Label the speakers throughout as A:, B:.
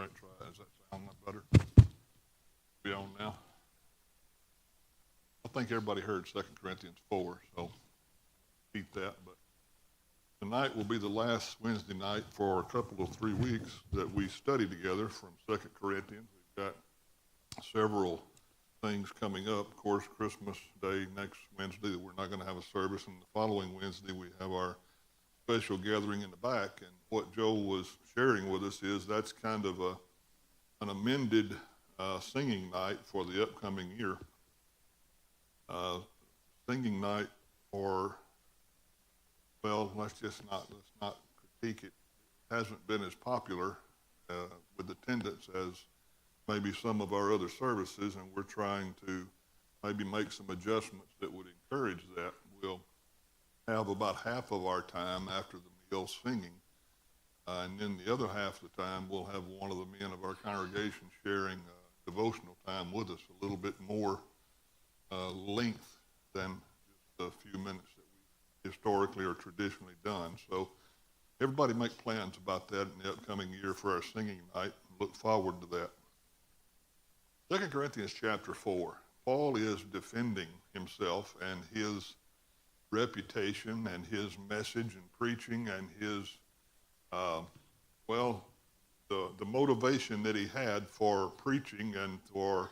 A: right, try. Does that sound like better? We on now? I think everybody heard 2 Corinthians 4, so beat that. But tonight will be the last Wednesday night for a couple of 3 weeks that we study together from 2 Corinthians. We've got several things coming up. Of course, Christmas Day next Wednesday, we're not going to have a service, and the following Wednesday we have our special gathering in the back. And what Joel was sharing with us is that's kind of an amended singing night for the upcoming year. Singing night for, well, let's not critique it. It hasn't been as popular with attendance as maybe some of our other services, and we're trying to maybe make some adjustments that would encourage that. We'll have about half of our time after the meal singing, and then the other half of the time we'll have one of the men of our congregation sharing devotional time with us, a little bit more length than just a few minutes that we historically or traditionally done. So everybody make plans about that in the upcoming year for our singing night. Look forward to that. 2 Corinthians chapter 4, Paul is defending himself and his reputation and his message and preaching and his, the motivation that he had for preaching and for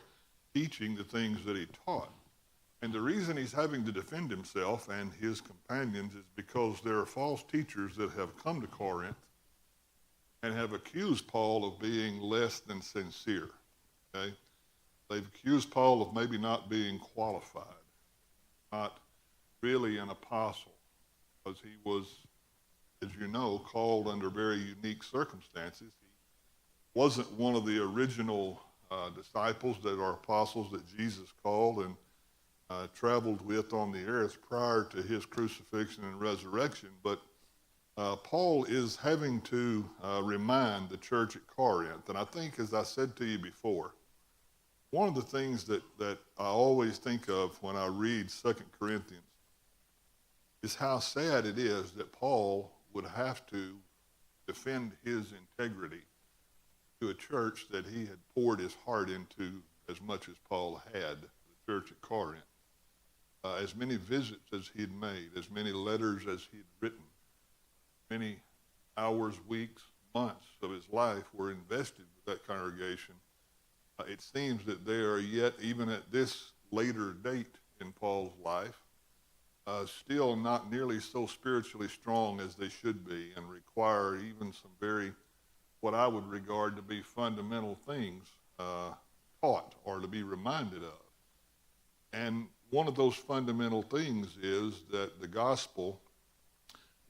A: teaching the things that he taught. And the reason he's having to defend himself and his companions is because there are false teachers that have come to Corinth and have accused Paul of being less than sincere. Okay? They've accused Paul of maybe not being qualified, not really an apostle, because he was, as you know, called under very unique circumstances. He wasn't one of the original disciples that are apostles that Jesus called and traveled with on the earth prior to his crucifixion and resurrection. But Paul is having to remind the church at Corinth, and I think, as I said to you before, one of the things that I always think of when I read 2 Corinthians is how sad it is that Paul would have to defend his integrity to a church that he had poured his heart into as much as Paul had, the church at Corinth. As many visits as he had made, as many letters as he had written, many hours, weeks, months of his life were invested with that congregation. It seems that they are yet, even at this later date in Paul's life, still not nearly so spiritually strong as they should be and require even some very, what I would regard to be fundamental things taught or to be reminded of. And one of those fundamental things is that the gospel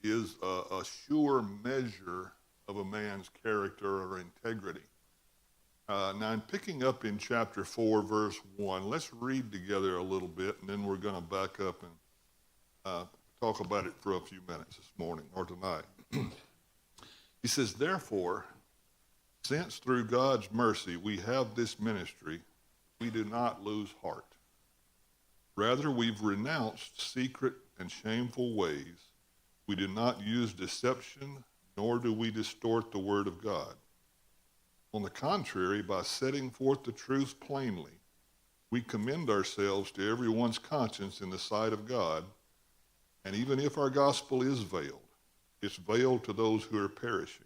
A: is a sure measure of a man's character or integrity. Now, I'm picking up in chapter 4, verse 1. Let's read together a little bit, and then we're going to back up and talk about it for a few minutes this morning or tonight. He says, "Therefore, since through God's mercy we have this ministry, we do not lose heart. Rather, we've renounced secret and shameful ways. We do not use deception, nor do we distort the word of God. On the contrary, by setting forth the truth plainly, we commend ourselves to everyone's conscience in the sight of God. And even if our gospel is veiled, it's veiled to those who are perishing.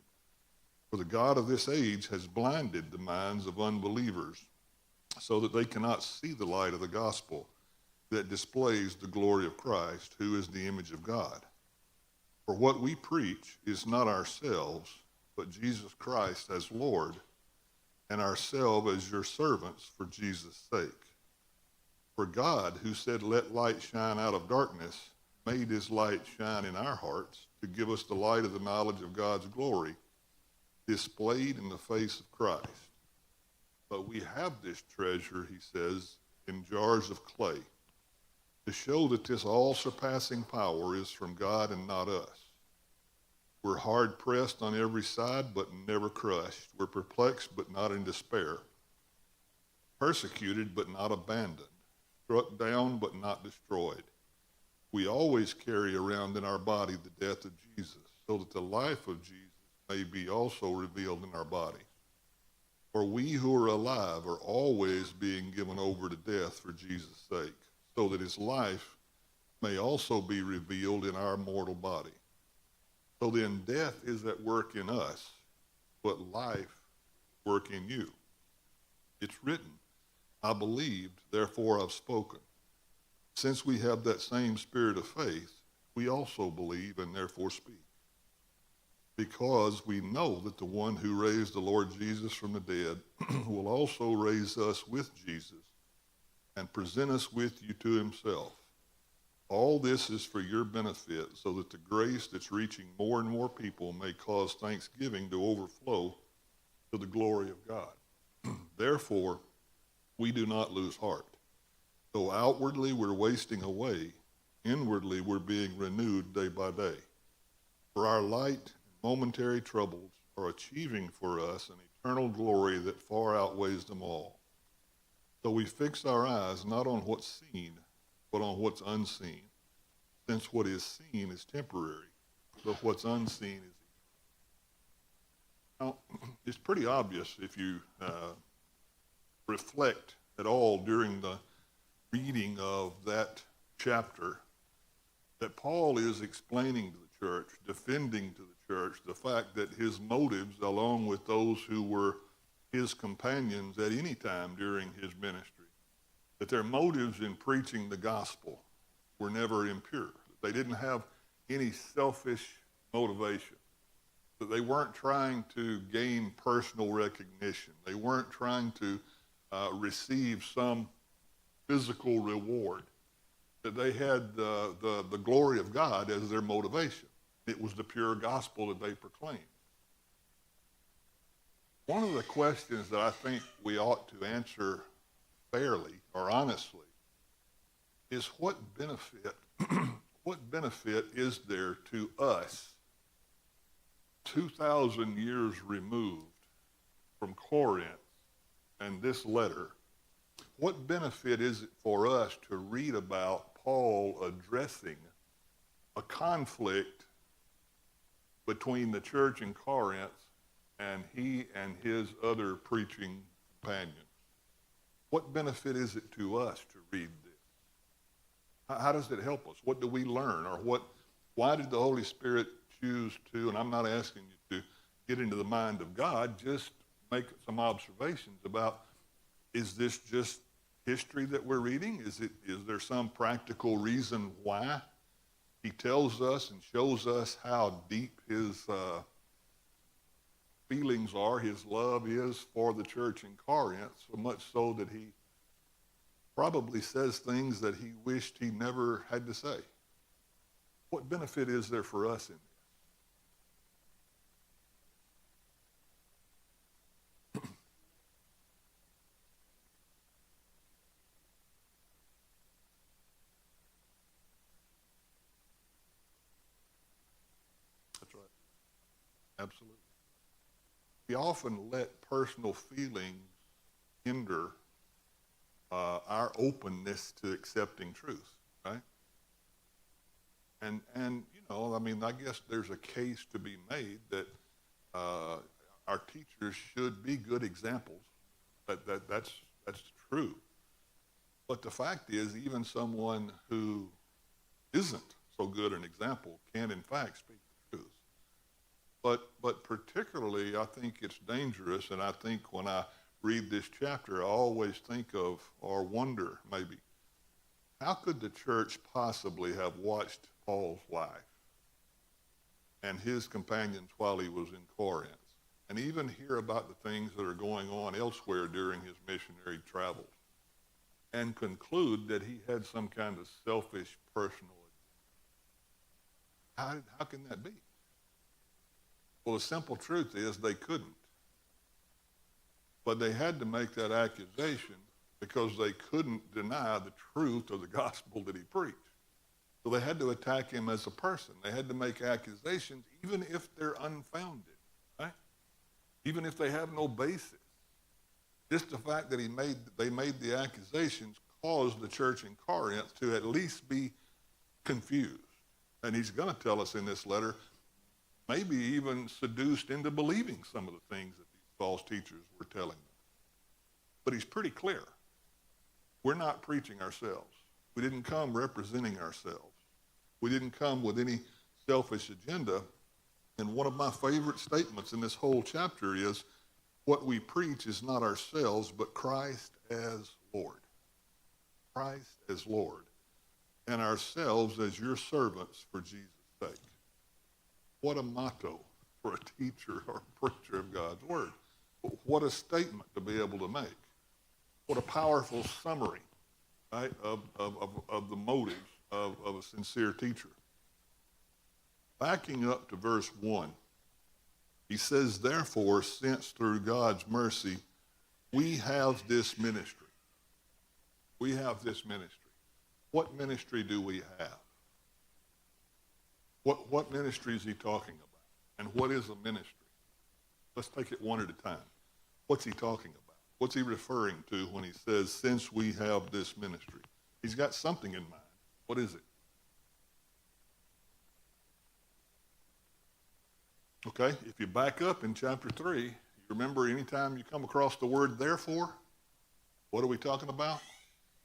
A: For the God of this age has blinded the minds of unbelievers so that they cannot see the light of the gospel that displays the glory of Christ, who is the image of God. For what we preach is not ourselves, but Jesus Christ as Lord, and ourselves as your servants for Jesus' sake. For God, who said, 'Let light shine out of darkness,' made his light shine in our hearts to give us the light of the knowledge of God's glory displayed in the face of Christ. But we have this treasure," he says, "in jars of clay, to show that this all-surpassing power is from God and not us. We're hard-pressed on every side, but never crushed. We're perplexed, but not in despair. Persecuted, but not abandoned. Struck down, but not destroyed. We always carry around in our body the death of Jesus, so that the life of Jesus may be also revealed in our bodies. For we who are alive are always being given over to death for Jesus' sake, so that his life may also be revealed in our mortal body. So then death is at work in us, but life work in you. It's written, I believed, therefore I've spoken. Since we have that same spirit of faith, we also believe and therefore speak. Because we know that the one who raised the Lord Jesus from the dead will also raise us with Jesus and present us with you to himself. All this is for your benefit, so that the grace that's reaching more and more people may cause thanksgiving to overflow to the glory of God. Therefore, we do not lose heart. Though outwardly we're wasting away, inwardly we're being renewed day by day. For our light and momentary troubles are achieving for us an eternal glory that far outweighs them all. So we fix our eyes not on what's seen, but on what's unseen, since what is seen is temporary, but what's unseen is eternal. Now, it's pretty obvious if you reflect at all during the reading of that chapter that Paul is explaining to the church, defending to the church, the fact that his motives, along with those who were his companions at any time during his ministry, that their motives in preaching the gospel were never impure. They didn't have any selfish motivation. That they weren't trying to gain personal recognition. They weren't trying to receive some physical reward. That they had the glory of God as their motivation. It was the pure gospel that they proclaimed. One of the questions that I think we ought to answer fairly or honestly is what benefit is there to us 2,000 years removed from Corinth and this letter? What benefit is it for us to read about Paul addressing a conflict between the church in Corinth and he and his other preaching companions? What benefit is it to us to read this? How does it help us? What do we learn? Or why did the Holy Spirit choose to, and I'm not asking you to get into the mind of God, just make some observations about, is this just history that we're reading? Is there some practical reason why he tells us and shows us how deep his feelings are, his love is for the church in Corinth, so much so that he probably says things that he wished he never had to say? What benefit is there for us in this? That's right. Absolutely. We often let personal feelings hinder our openness to accepting truth, right? And you know, I mean, I guess there's a case to be made that our teachers should be good examples. That's true. But the fact is, even someone who isn't so good an example can, in fact, speak the truth. But particularly, I think it's dangerous, and I think when I read this chapter, I always think of, or wonder maybe, how could the church possibly have watched Paul's life and his companions while he was in Corinth, and even hear about the things that are going on elsewhere during his missionary travels, and conclude that he had some kind of selfish personal agenda? How can that be? Well, the simple truth is they couldn't. But they had to make that accusation because they couldn't deny the truth of the gospel that he preached. So they had to attack him as a person. They had to make accusations, even if they're unfounded, right? Even if they have no basis. Just the fact that they made the accusations caused the church in Corinth to at least be confused. And he's going to tell us in this letter, maybe even seduced into believing some of the things that these false teachers were telling them. But he's pretty clear. We're not preaching ourselves. We didn't come representing ourselves. We didn't come with any selfish agenda. And one of my favorite statements in this whole chapter is, what we preach is not ourselves, but Christ as Lord. Christ as Lord. And ourselves as your servants for Jesus' sake. What a motto for a teacher or a preacher of God's word. What a statement to be able to make. What a powerful summary, right, of the motives of a sincere teacher. Backing up to verse 1, he says, therefore, since through God's mercy, we have this ministry. We have this ministry. What ministry do we have? What ministry is he talking about? And what is a ministry? Let's take it one at a time. What's he talking about? What's he referring to when he says, since we have this ministry? He's got something in mind. What is it? Okay, if you back up in chapter 3, you remember anytime you come across the word therefore, what are we talking about?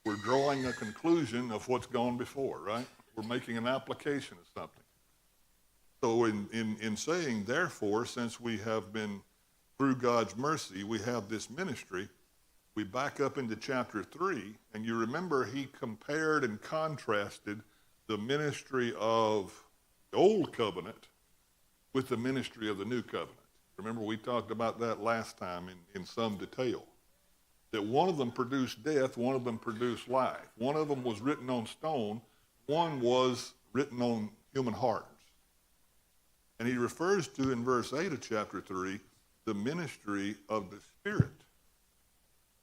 A: We're drawing a conclusion of what's gone before, right? We're making an application of something. So in saying therefore, since we have been, through God's mercy, we have this ministry, we back up into chapter 3, and you remember he compared and contrasted the ministry of the old covenant with the ministry of the new covenant. Remember, we talked about that last time in some detail. That one of them produced death, one of them produced life. One of them was written on stone, one was written on human hearts. And he refers to, in verse 8 of chapter 3, the ministry of the Spirit.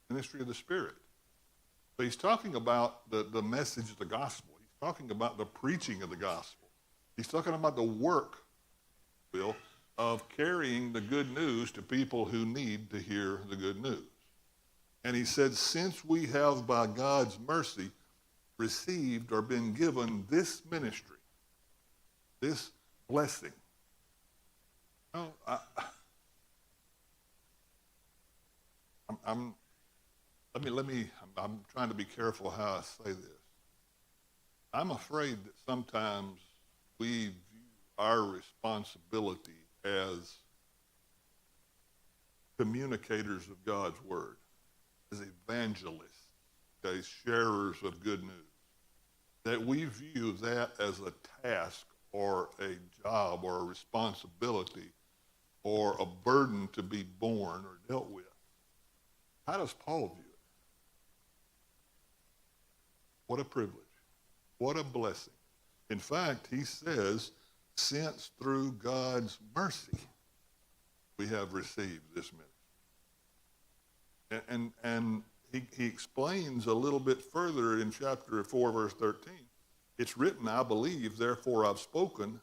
A: Ministry of the Spirit. But he's talking about the message of the gospel. He's talking about the preaching of the gospel. He's talking about the work, Will, of carrying the good news to people who need to hear the good news. And he said, since we have by God's mercy received or been given this ministry, this blessing. No, I'm trying to be careful how I say this. I'm afraid that sometimes we view our responsibility as communicators of God's word, as evangelists, as sharers of good news, that we view that as a task or a job or a responsibility or a burden to be borne or dealt with. How does Paul view it? What a privilege. What a blessing. In fact, he says, since through God's mercy we have received this ministry. And he explains a little bit further in chapter 4, verse 13. It's written, I believe, therefore I've spoken.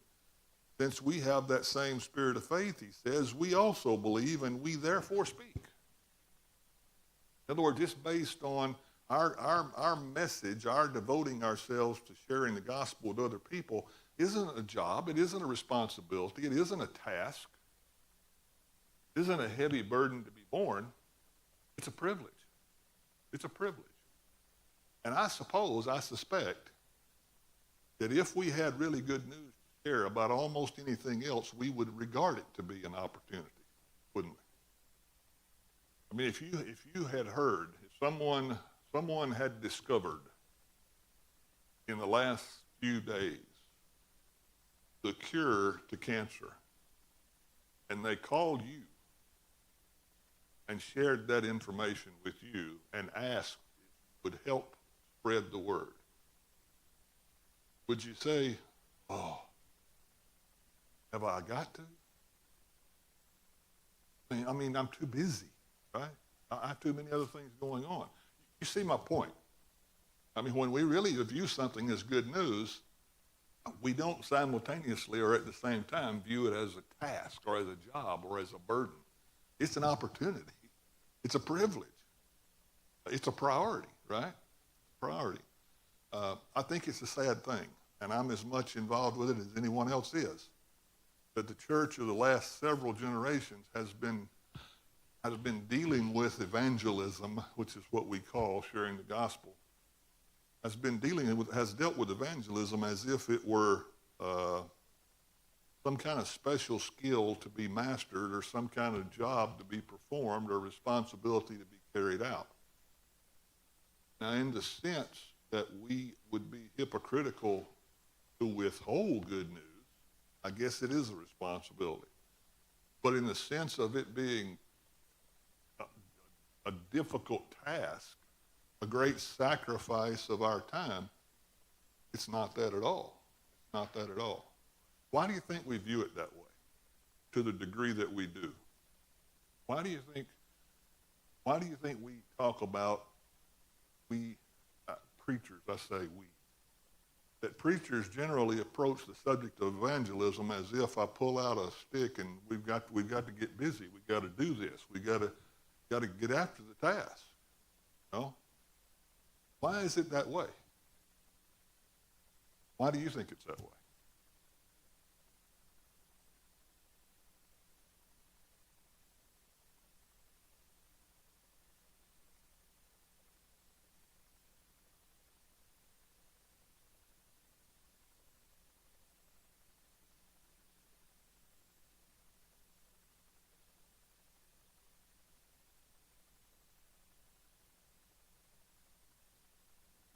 A: Since we have that same spirit of faith, he says, we also believe and we therefore speak. In other words, just based on our message, our devoting ourselves to sharing the gospel with other people isn't a job, it isn't a responsibility, it isn't a task, it isn't a heavy burden to be borne. It's a privilege. It's a privilege. And I suspect that if we had really good news to share about almost anything else, we would regard it to be an opportunity, wouldn't we? I mean, if you had heard, if someone had discovered in the last few days the cure to cancer, and they called you and shared that information with you and asked if you would help spread the word, would you say, oh, have I got to? I mean, I'm too busy, right? I have too many other things going on. You see my point. I mean, when we really view something as good news, we don't simultaneously or at the same time view it as a task or as a job or as a burden. It's an opportunity. It's a privilege. It's a priority, right? Priority. I think it's a sad thing, and I'm as much involved with it as anyone else is, that the church of the last several generations has been has been dealing with evangelism, which is what we call sharing the gospel, has dealt with evangelism as if it were some kind of special skill to be mastered or some kind of job to be performed or responsibility to be carried out. Now, in the sense that we would be hypocritical to withhold good news, I guess it is a responsibility. But in the sense of it being a difficult task, a great sacrifice of our time, it's not that at all. It's not that at all. Why do you think we view it that way, to the degree that we do? Why do you think we talk about preachers, I say we, that preachers generally approach the subject of evangelism as if I pull out a stick and we've got to get busy. We've got to do this. We've got to get after the task. You know? Why is it that way? Why do you think it's that way?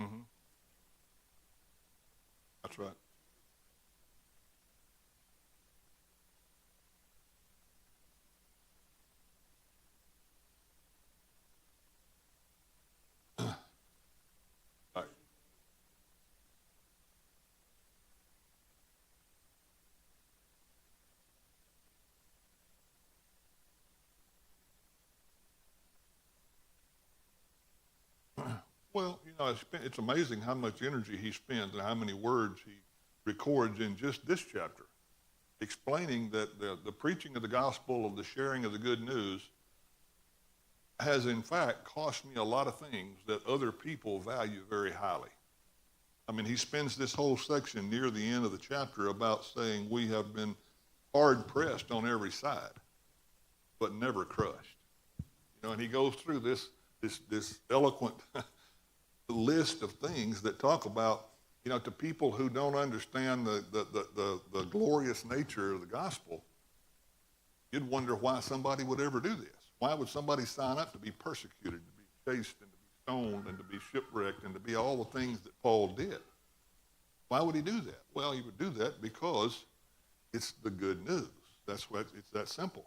A: Mm-hmm. That's right. Right. Well, it's amazing how much energy he spends and how many words he records in just this chapter, explaining that the preaching of the gospel, of the sharing of the good news, has in fact cost me a lot of things that other people value very highly. I mean, he spends this whole section near the end of the chapter about saying we have been hard pressed on every side, but never crushed. And he goes through this eloquent list of things that talk about, to people who don't understand the glorious nature of the gospel, you'd wonder why somebody would ever do this. Why would somebody sign up to be persecuted, to be chased, and to be stoned, and to be shipwrecked, and to be all the things that Paul did? Why would he do that? Well, he would do that because it's the good news. It's that simple.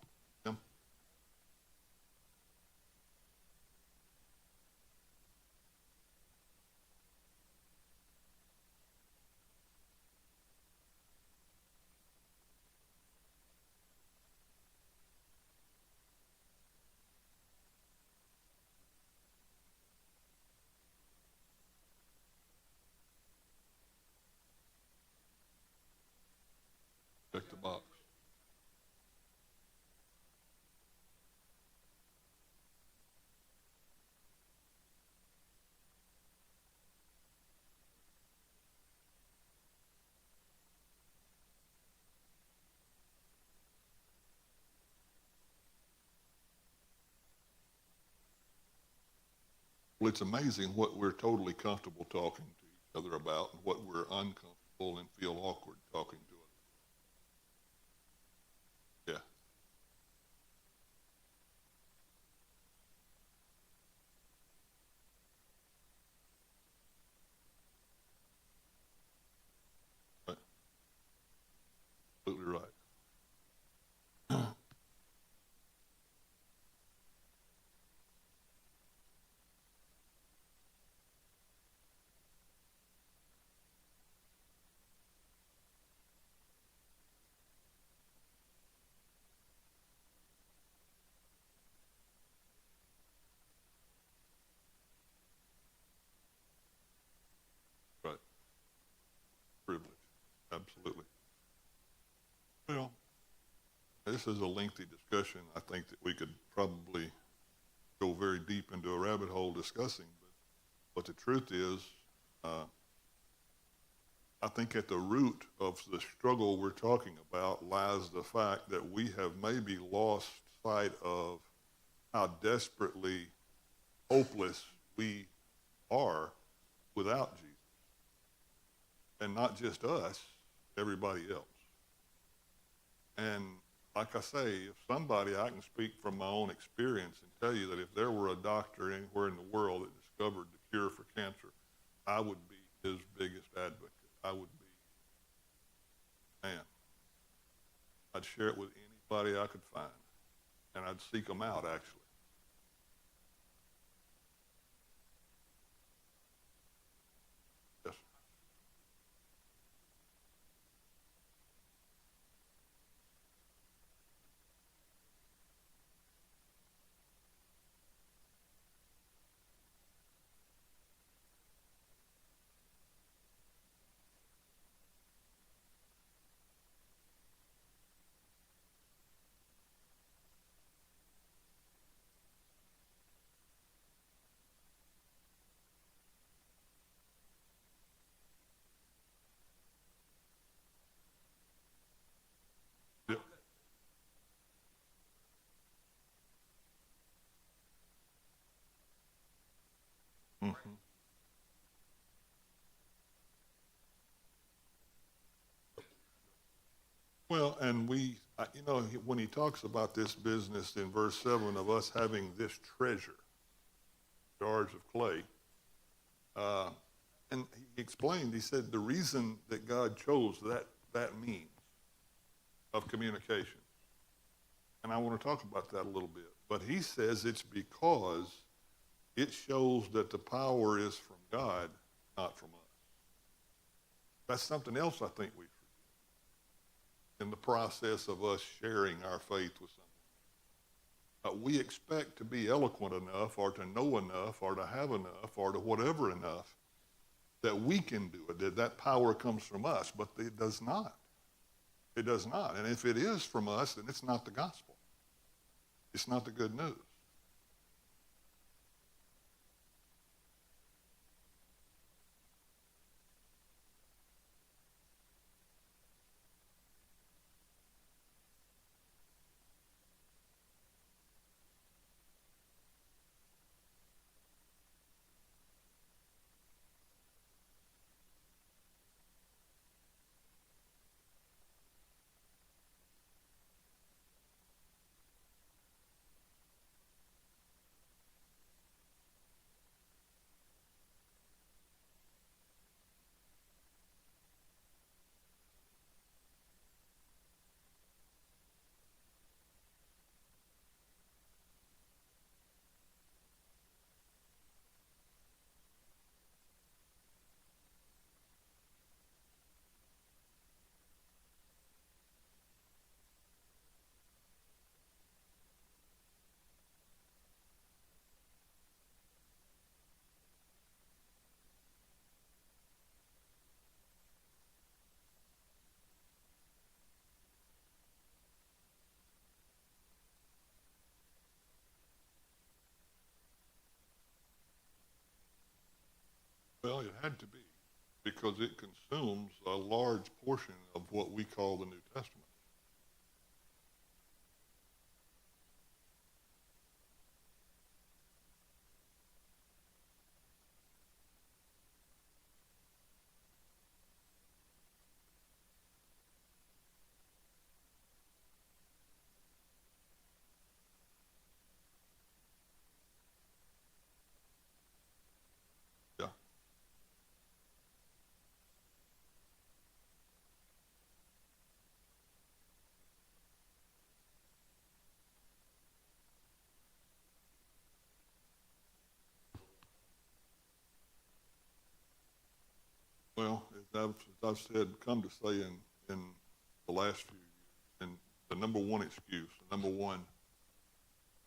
A: Check the box. Well, it's amazing what we're totally comfortable talking to each other about and what we're uncomfortable and feel awkward talking to others. Yeah, right. Absolutely right. Right. Privilege. Absolutely. Well, this is a lengthy discussion. I think that we could probably go very deep into a rabbit hole discussing, but the truth is, uh, I think at the root of the struggle we're talking about lies the fact that we have maybe lost sight of how desperately hopeless we are without Jesus. And not just us, everybody else. And like I say, if somebody, I can speak from my own experience and tell you that if there were a doctor anywhere in the world that discovered the cure for cancer, I would be his biggest advocate. I would be, man, I'd share it with anybody I could find, and I'd seek them out, actually. Yes. Yep. Mm-hmm. Well, and when he talks about this business in verse 7 of us having this treasure, jars of clay, uh, and he explained, he said, the reason that God chose that means of communication. And I want to talk about that a little bit. But he says it's because it shows that the power is from God, not from us. That's something else I think we forget in the process of us sharing our faith with someone. We expect to be eloquent enough or to know enough or to have enough or to whatever enough that we can do it, that power comes from us, but it does not. It does not. And if it is from us, then it's not the gospel. It's not the good news. Well, it had to be because it consumes a large portion of what we call the New Testament. Yeah. Well, as I've said, come to say in the last few years, and the number one excuse, the number one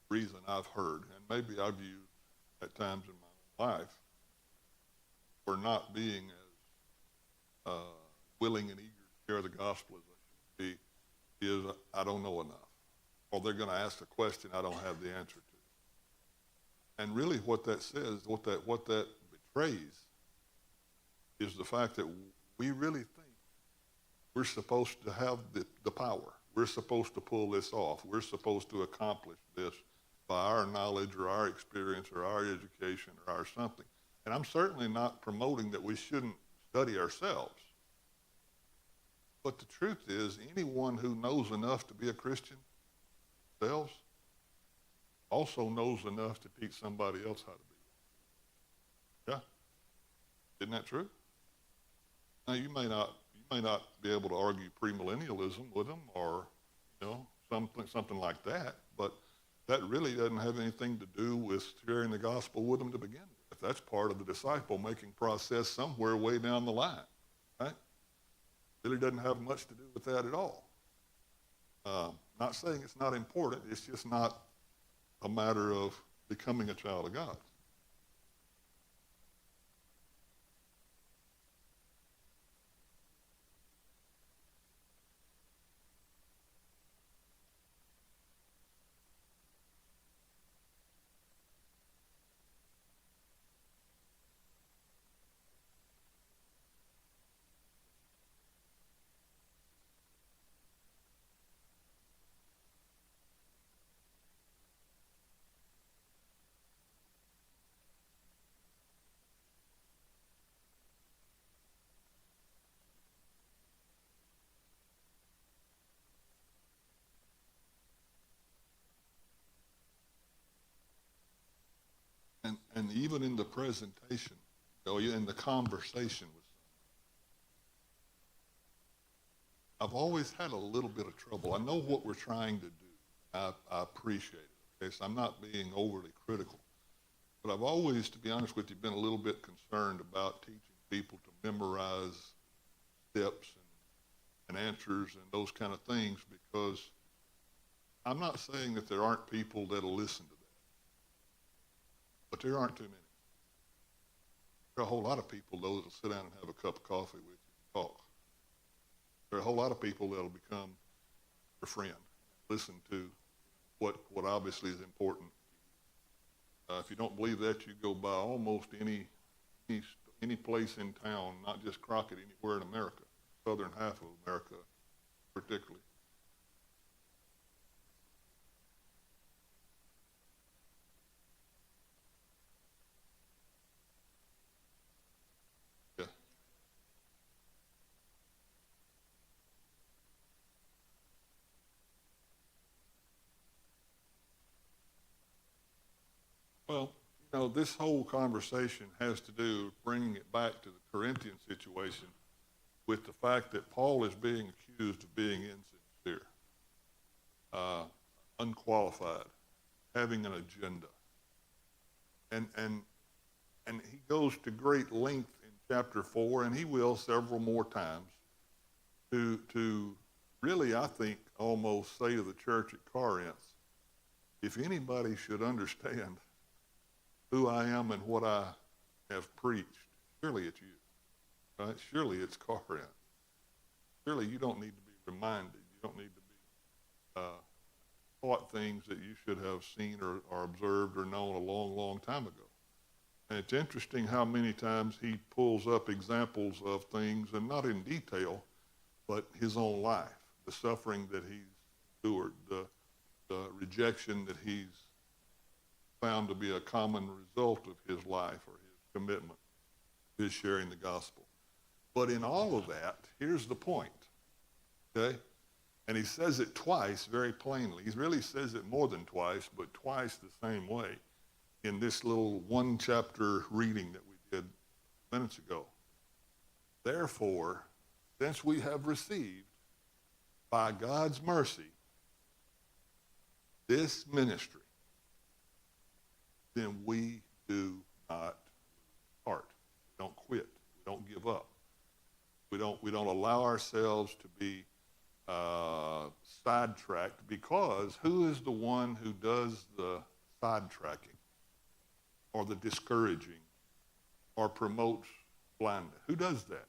A: reason I've heard, and maybe I've used at times in my own life, for not being as willing and eager to share the gospel as I should be, is I don't know enough. Or they're going to ask a question I don't have the answer to. And really what that says, what that betrays is the fact that we really think we're supposed to have the power. We're supposed to pull this off. We're supposed to accomplish this by our knowledge or our experience or our education or our something. And I'm certainly not promoting that we shouldn't study ourselves. But the truth is, anyone who knows enough to be a Christian themselves also knows enough to teach somebody else how to be one. Yeah? Isn't that true? Now, you may not be able to argue premillennialism with them or, something like that, but that really doesn't have anything to do with sharing the gospel with them to begin with. That's part of the disciple-making process somewhere way down the line, right? Really doesn't have much to do with that at all. Not saying it's not important, it's just not a matter of becoming a child of God. And even in the presentation, in the conversation with someone, I've always had a little bit of trouble. I know what we're trying to do. I appreciate it. Okay, so I'm not being overly critical. But I've always, to be honest with you, been a little bit concerned about teaching people to memorize steps and answers and those kind of things, because I'm not saying that there aren't people that'll listen to that. But there aren't too many. There are a whole lot of people, though, that'll sit down and have a cup of coffee with you and talk. There are a whole lot of people that'll become your friend, listen to what obviously is important. If you don't believe that, you go by almost any place in town, not just Crockett, anywhere in America, southern half of America particularly. Well, this whole conversation has to do with bringing it back to the Corinthian situation with the fact that Paul is being accused of being insincere, unqualified, having an agenda. And he goes to great length in chapter 4, and he will several more times, to really, I think, almost say to the church at Corinth, if anybody should understand who I am and what I have preached, surely it's you, right? Surely it's Corinth. Surely you don't need to be reminded. You don't need to be taught things that you should have seen or observed or known a long, long time ago. And it's interesting how many times he pulls up examples of things, and not in detail, but his own life, the suffering that he's endured, the rejection that he's found to be a common result of his life or his commitment, his sharing the gospel. But in all of that, here's the point, okay? And he says it twice very plainly. He really says it more than twice, but twice the same way in this little one chapter reading that we did minutes ago. Therefore, since we have received by God's mercy this ministry, then we do not heart. We don't quit. We don't give up. We don't allow ourselves to be sidetracked, because who is the one who does the sidetracking or the discouraging or promotes blindness? Who does that?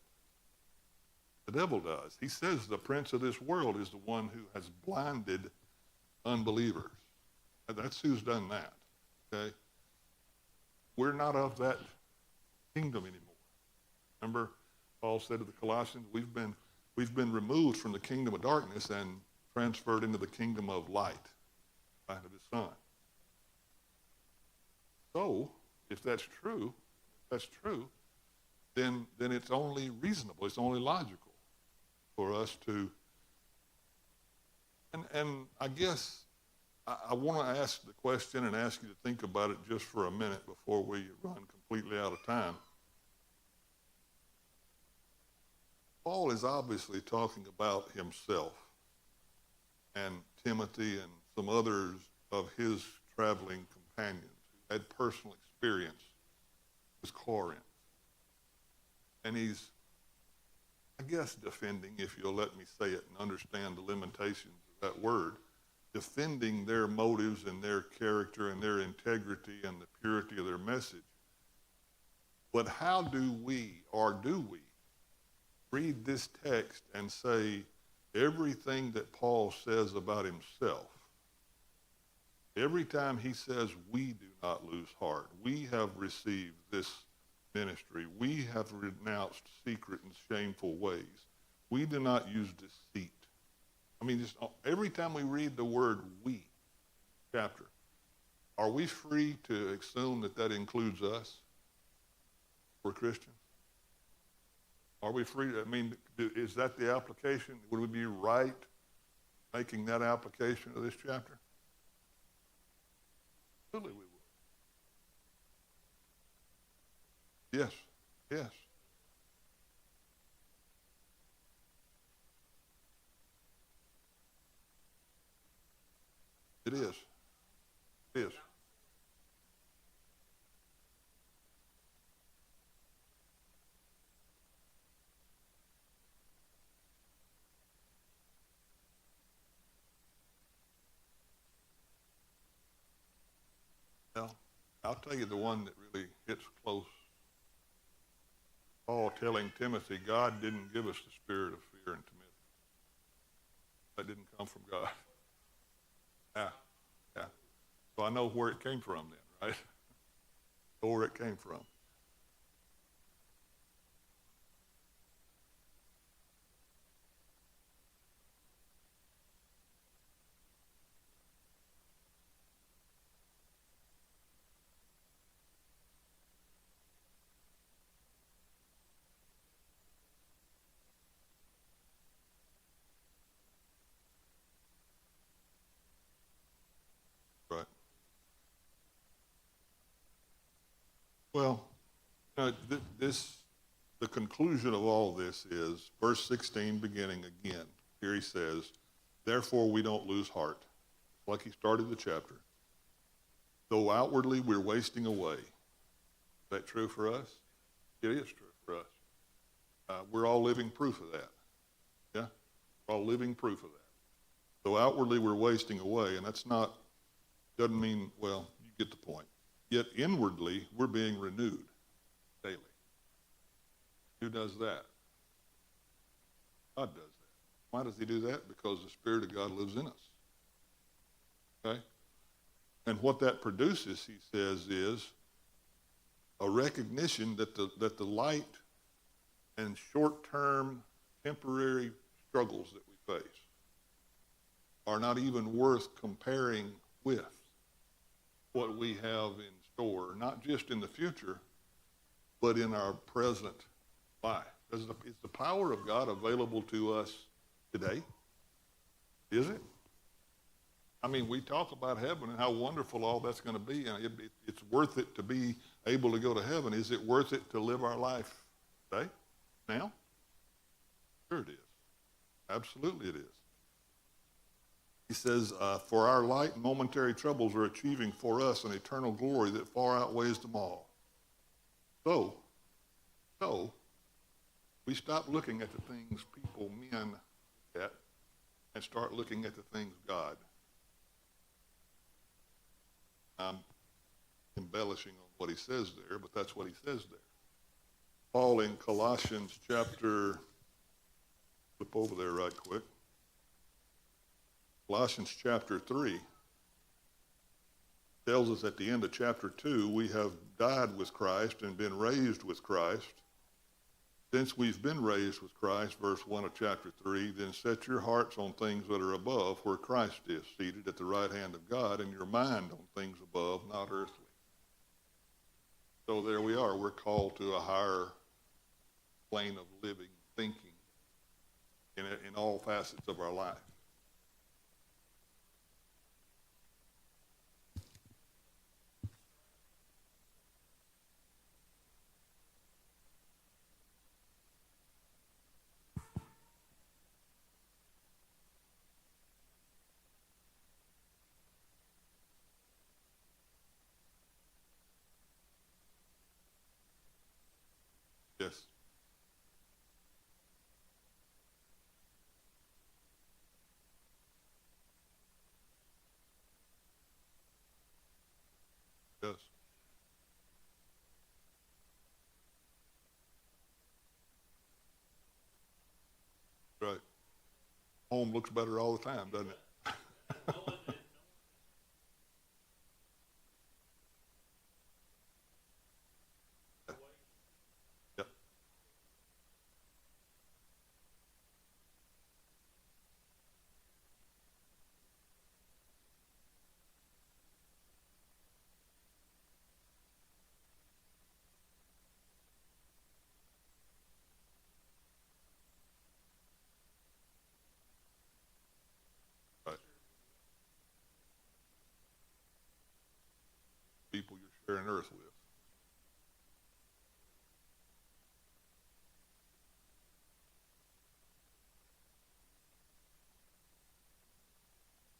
A: The devil does. He says the prince of this world is the one who has blinded unbelievers. And that's who's done that, okay? We're not of that kingdom anymore. Remember, Paul said to the Colossians, we've been removed from the kingdom of darkness and transferred into the kingdom of light, light of his son. So, if that's true, then it's only reasonable, it's only logical for us to, and I guess I want to ask the question and ask you to think about it just for a minute before we run completely out of time. Paul is obviously talking about himself and Timothy and some others of his traveling companions who had personal experience with Corinth. And he's, I guess, defending, if you'll let me say it and understand the limitations of that word, defending their motives and their character and their integrity and the purity of their message. But how do we, or do we, read this text and say everything that Paul says about himself, every time he says we do not lose heart, we have received this ministry, we have renounced secret and shameful ways, we do not use deceit. I mean, just every time we read the word we chapter, are we free to assume that that includes us? We're Christians. Are we free? I mean, is that the application? Would we be right making that application of this chapter? Absolutely we would. Yes, yes. It is. It is. Well, I'll tell you the one that really hits close. Paul telling Timothy, God didn't give us the spirit of fear and timidity. That didn't come from God. Yeah, yeah. So I know where it came from then, right? Know where it came from. Right. Well, the conclusion of all this is verse 16 beginning again. Here he says, therefore we don't lose heart. Like he started the chapter. Though outwardly we're wasting away. Is that true for us? It is true for us. We're all living proof of that. Yeah? We're all living proof of that. Though outwardly we're wasting away, and that's not, doesn't mean, well, you get the point. Yet inwardly we're being renewed daily. Who does that? God does that. Why does he do that? Because the Spirit of God lives in us. Okay? And what that produces, he says, is a recognition that the light and short-term, temporary struggles that we face are not even worth comparing with what we have in store, not just in the future, but in our present life. Is the power of God available to us today? Is it? I mean, we talk about heaven and how wonderful all that's going to be, and it's worth it to be able to go to heaven. Is it worth it to live our life today, now? Sure it is. Absolutely it is. He says, for our light and momentary troubles are achieving for us an eternal glory that far outweighs them all. So, we stop looking at the things people, men, at, and start looking at the things God. I'm embellishing on what he says there, but that's what he says there. Paul in Colossians chapter, flip over there right quick. Colossians chapter 3 tells us at the end of chapter 2, we have died with Christ and been raised with Christ. Since we've been raised with Christ, verse 1 of chapter 3, then set your hearts on things that are above, where Christ is, seated at the right hand of God, and your mind on things above, not earthly. So there we are. We're called to a higher plane of living, thinking in all facets of our life. Yes. Yes. Right. Home looks better all the time, doesn't it? Yep. Right. People you're sharing earth with.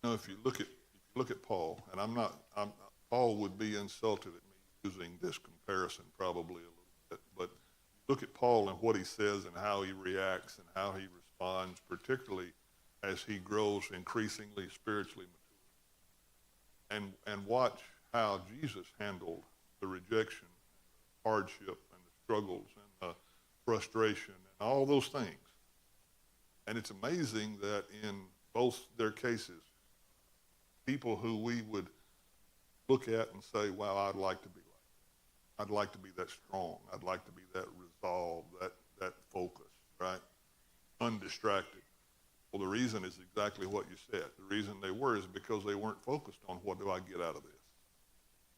A: Now, if you look at Paul, and Paul would be insulted at me using this comparison probably a little bit, but look at Paul and what he says and how he reacts and how he responds, particularly as he grows increasingly spiritually mature. And watch how Jesus handled the rejection, hardship, and the struggles and the frustration and all those things. And it's amazing that in both their cases, people who we would look at and say, wow, I'd like to be like that. I'd like to be that strong. I'd like to be that resolved, that focused, right? Undistracted. Well, the reason is exactly what you said. The reason they were is because they weren't focused on what do I get out of this.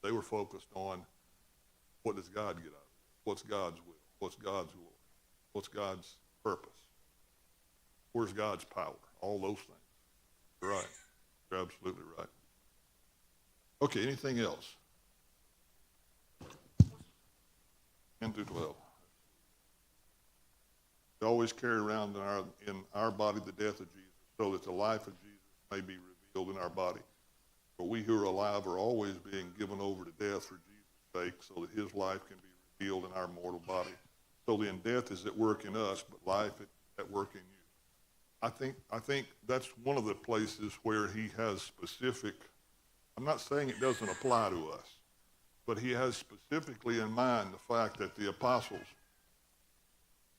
A: They were focused on what does God get out of this? What's God's will? What's God's glory? What's God's purpose? Where's God's power? All those things. Right. You're absolutely right. Okay, anything else? 10 through 12. We always carry around in our body the death of Jesus, so that the life of Jesus may be revealed in our body. For we who are alive are always being given over to death for Jesus' sake, so that his life can be revealed in our mortal body. So then death is at work in us, but life at work in you. I think that's one of the places where he has specific, I'm not saying it doesn't apply to us, but he has specifically in mind the fact that the apostles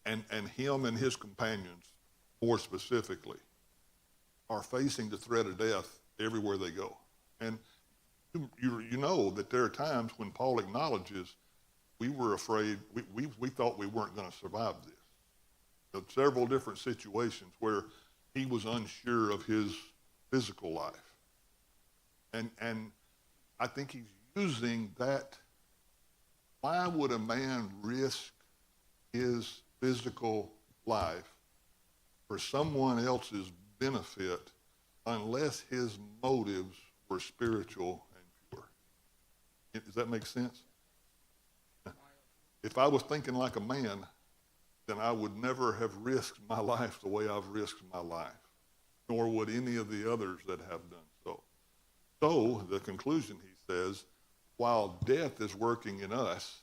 A: and him and his companions, more specifically, are facing the threat of death everywhere they go. And you know that there are times when Paul acknowledges we were afraid, we thought we weren't going to survive this. Several different situations where he was unsure of his physical life. And I think he's using that. Why would a man risk his physical life for someone else's benefit unless his motives were spiritual and pure? Does that make sense? If I was thinking like a man, then I would never have risked my life the way I've risked my life, nor would any of the others that have done so. So the conclusion, he says, while death is working in us,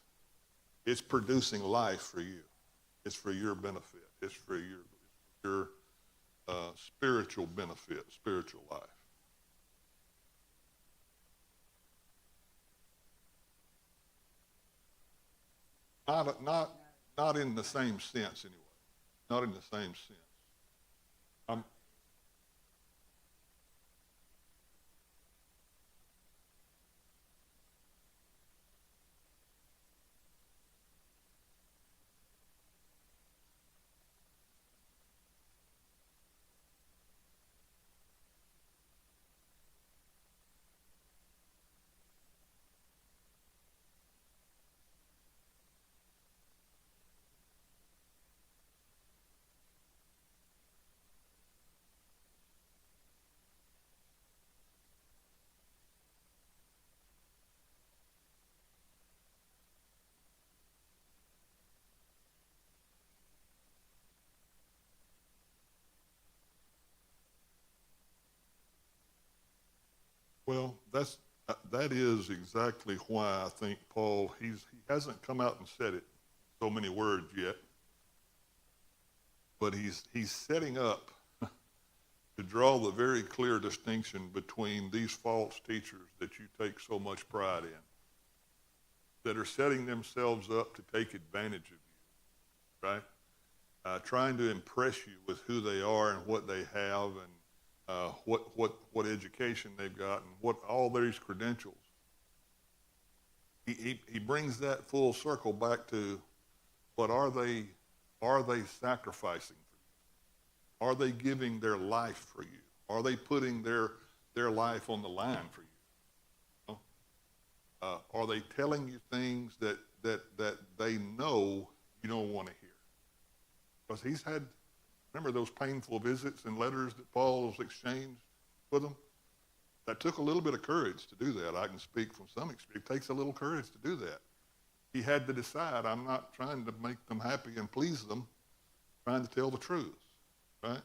A: it's producing life for you. It's for your benefit. It's for your spiritual benefit, spiritual life. Not in the same sense anyway. Not in the same sense. Um, Well, that is exactly why I think Paul, he hasn't come out and said it so many words yet, but he's setting up to draw the very clear distinction between these false teachers that you take so much pride in, that are setting themselves up to take advantage of you, right? Trying to impress you with who they are and what they have and what education they've got and what all these credentials. He brings that full circle back to what are they sacrificing for you? Are they giving their life for you? Are they putting their life on the line for you? Are they telling you things that they know you don't want to hear? Because he's had, remember those painful visits and letters that Paul's exchanged with them? That took a little bit of courage to do that. I can speak from some experience. It takes a little courage to do that. He had to decide, I'm not trying to make them happy and please them, I'm trying to tell the truth, right?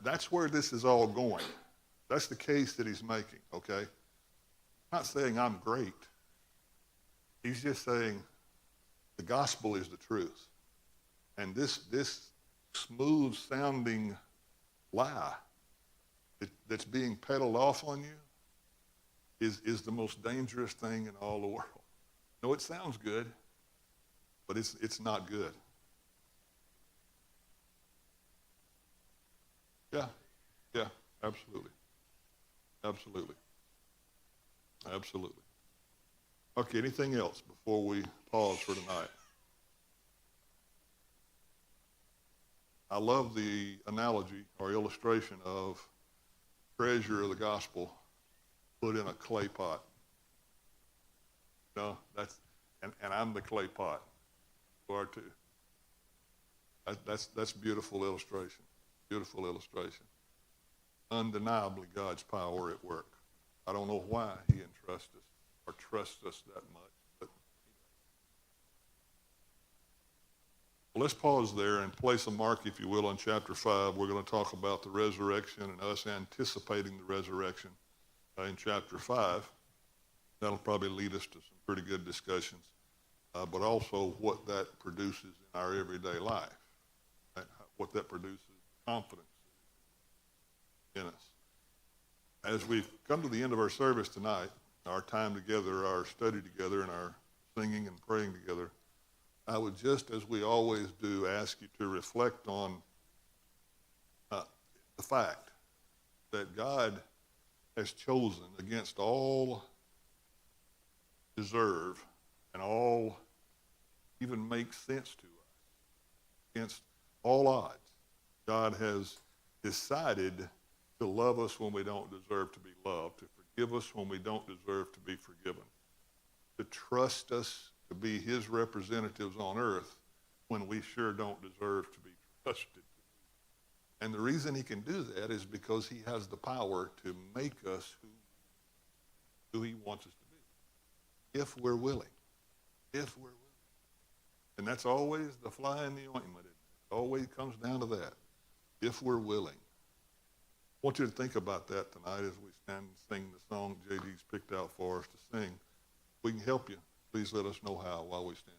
A: That's where this is all going. That's the case that he's making, okay? Not saying I'm great. He's just saying the gospel is the truth. And this smooth sounding lie that's being peddled off on you is the most dangerous thing in all the world. No, it sounds good, but it's not good. Yeah, absolutely. Okay, anything else before we pause for tonight? I love the analogy or illustration of treasure of the gospel put in a clay pot. No, and I'm the clay pot. You are too. That's beautiful illustration. Beautiful illustration. Undeniably God's power at work. I don't know why he entrusts us or trusts us that much, but let's pause there and place a mark, if you will, on chapter 5. We're going to talk about the resurrection and us anticipating the resurrection in chapter 5. That'll probably lead us to some pretty good discussions, but also what that produces in our everyday life, right? What that produces confidence in us. As we come to the end of our service tonight, our time together, our study together, and our singing and praying together, I would just, as we always do, ask you to reflect on the fact that God has chosen against all deserve and all even makes sense to us, against all odds. God has decided to love us when we don't deserve to be loved, to forgive us when we don't deserve to be forgiven, to trust us to be his representatives on earth when we sure don't deserve to be trusted. And the reason he can do that is because he has the power to make us who he wants us to be, if we're willing. If we're willing. And that's always the fly in the ointment. It always comes down to that, if we're willing. I want you to think about that tonight as we stand and sing the song JD's picked out for us to sing. If we can help you, please let us know how while we stand.